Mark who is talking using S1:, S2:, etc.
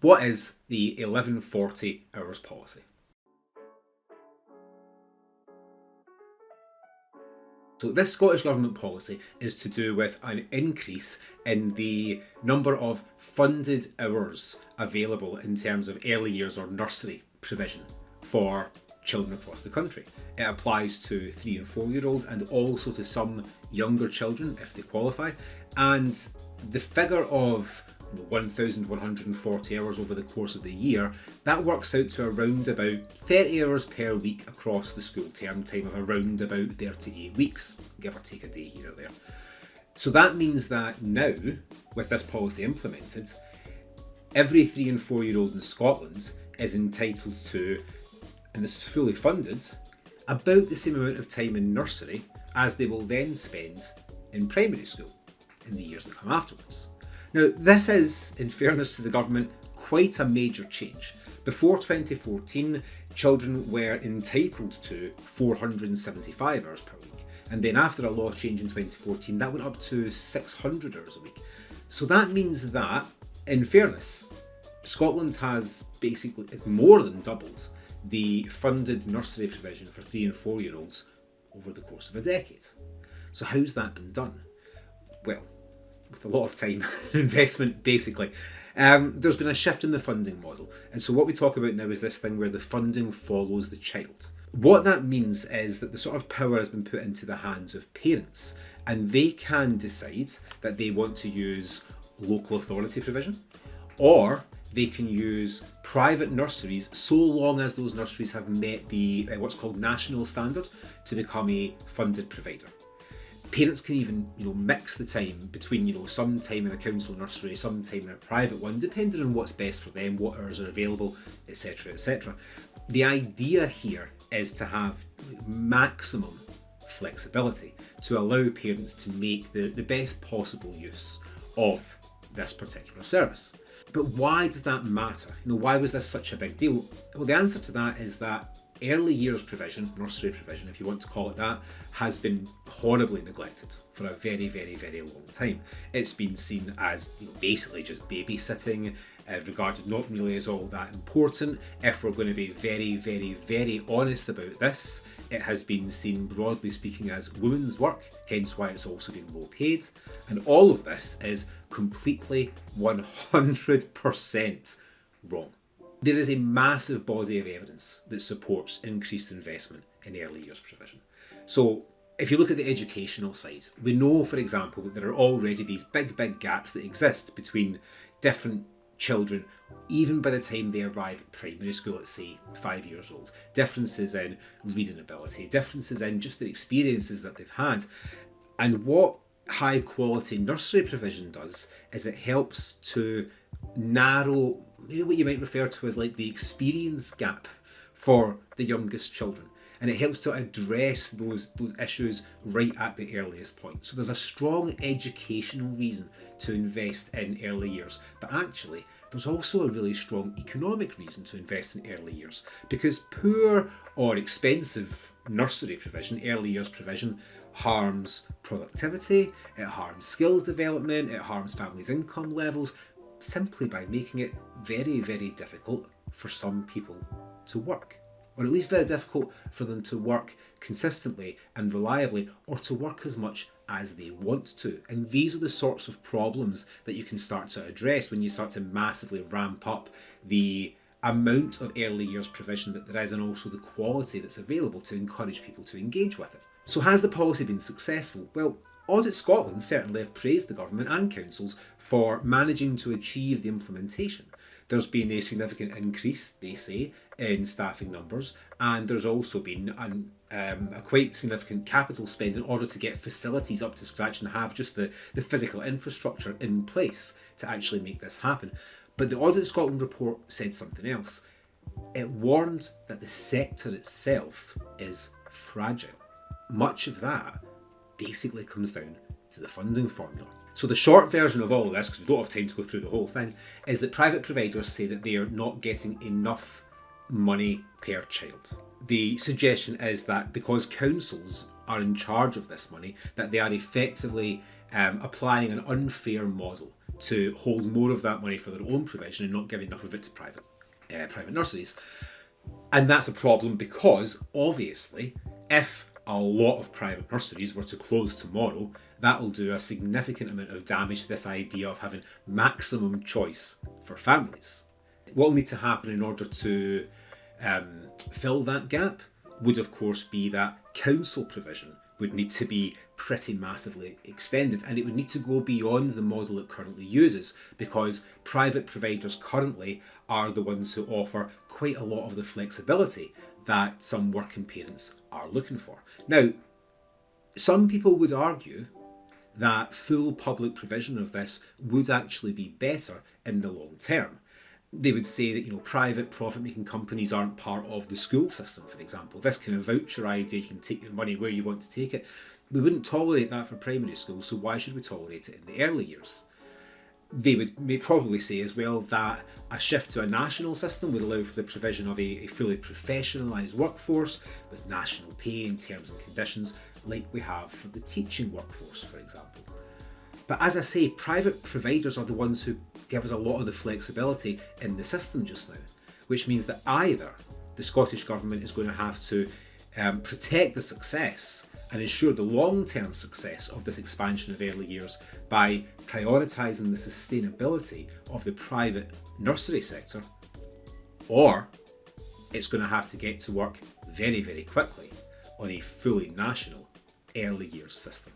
S1: What is the 1140 hours policy? So this Scottish Government policy is to do with an increase in the number of funded hours available in terms of early years or nursery provision for children across the country. It applies to 3 and 4-year-olds and also to some younger children if they qualify. And the figure of 1,140 hours over the course of the year, that works out to around about 30 hours per week across the school term time of around about 38 weeks, give or take a day here or there. So that means that now, with this policy implemented, every 3 and 4-year-old in Scotland is entitled to, and this is fully funded, about the same amount of time in nursery as they will then spend in primary school in the years that come afterwards. Now, this is, in fairness to the government, quite a major change. Before 2014, children were entitled to 475 hours per week. And then after a law change in 2014, that went up to 600 hours a week. So that means that, in fairness, Scotland has basically more than doubled the funded nursery provision for 3 and 4-year-olds over the course of a decade. So how's that been done? Well, with a lot of time and investment, basically. There's been a shift in the funding model. And so what we talk about now is this thing where the funding follows the child. What that means is that the sort of power has been put into the hands of parents, and they can decide that they want to use local authority provision, or they can use private nurseries so long as those nurseries have met the what's called national standard to become a funded provider. Parents can even, mix the time between, some time in a council nursery, some time in a private one, depending on what's best for them, what hours are available, etc., etc. The idea here is to have maximum flexibility to allow parents to make the best possible use of this particular service. But why does that matter? Why was this such a big deal? Well, the answer to that is that early years provision, nursery provision, if you want to call it that, has been horribly neglected for a very, very, very long time. It's been seen as basically just babysitting, regarded not really as all that important. If we're going to be very, very, very honest about this, it has been seen, broadly speaking, as women's work, hence why it's also been low paid. And all of this is completely 100% wrong. There is a massive body of evidence that supports increased investment in early years provision. So if you look at the educational side, we know, for example, that there are already these big, big gaps that exist between different children, even by the time they arrive at primary school at, say, 5 years old. Differences in reading ability, differences in just the experiences that they've had. And what high quality nursery provision does is it helps to narrow maybe what you might refer to as like the experience gap for the youngest children. And it helps to address those issues right at the earliest point. So there's a strong educational reason to invest in early years. But actually, there's also a really strong economic reason to invest in early years. Because poor or expensive nursery provision, early years provision, harms productivity, it harms skills development, it harms families' income levels, simply by making it very, very difficult for some people to work. Or at least very difficult for them to work consistently and reliably, or to work as much as they want to. And these are the sorts of problems that you can start to address when you start to massively ramp up the amount of early years provision that there is, and also the quality that's available to encourage people to engage with it. So has the policy been successful? Well, Audit Scotland certainly have praised the government and councils for managing to achieve the implementation. There's been a significant increase, they say, in staffing numbers, and there's also been a quite significant capital spend in order to get facilities up to scratch and have just the physical infrastructure in place to actually make this happen. But the Audit Scotland report said something else. It warned that the sector itself is fragile. Much of that basically comes down to the funding formula. So the short version of all of this, because we don't have time to go through the whole thing, is that private providers say that they are not getting enough money per child. The suggestion is that because councils are in charge of this money, that they are effectively applying an unfair model to hold more of that money for their own provision and not give enough of it to private nurseries. And that's a problem because, obviously, if a lot of private nurseries were to close tomorrow, that will do a significant amount of damage to this idea of having maximum choice for families. What will need to happen in order to fill that gap would, of course, be that council provision would need to be pretty massively extended, and it would need to go beyond the model it currently uses, because private providers currently are the ones who offer quite a lot of the flexibility that some working parents are looking for. Now, some people would argue that full public provision of this would actually be better in the long term. They would say that, private profit-making companies aren't part of the school system, for example. This kind of voucher idea, you can take your money where you want to take it. We wouldn't tolerate that for primary school, so why should we tolerate it in the early years? They may probably say as well that a shift to a national system would allow for the provision of a fully professionalised workforce with national pay and terms and conditions, like we have for the teaching workforce, for example. But as I say, private providers are the ones who give us a lot of the flexibility in the system just now, which means that either the Scottish Government is going to have to protect the success and ensure the long-term success of this expansion of early years by prioritising the sustainability of the private nursery sector, or it's going to have to get to work very, very quickly on a fully national early years system.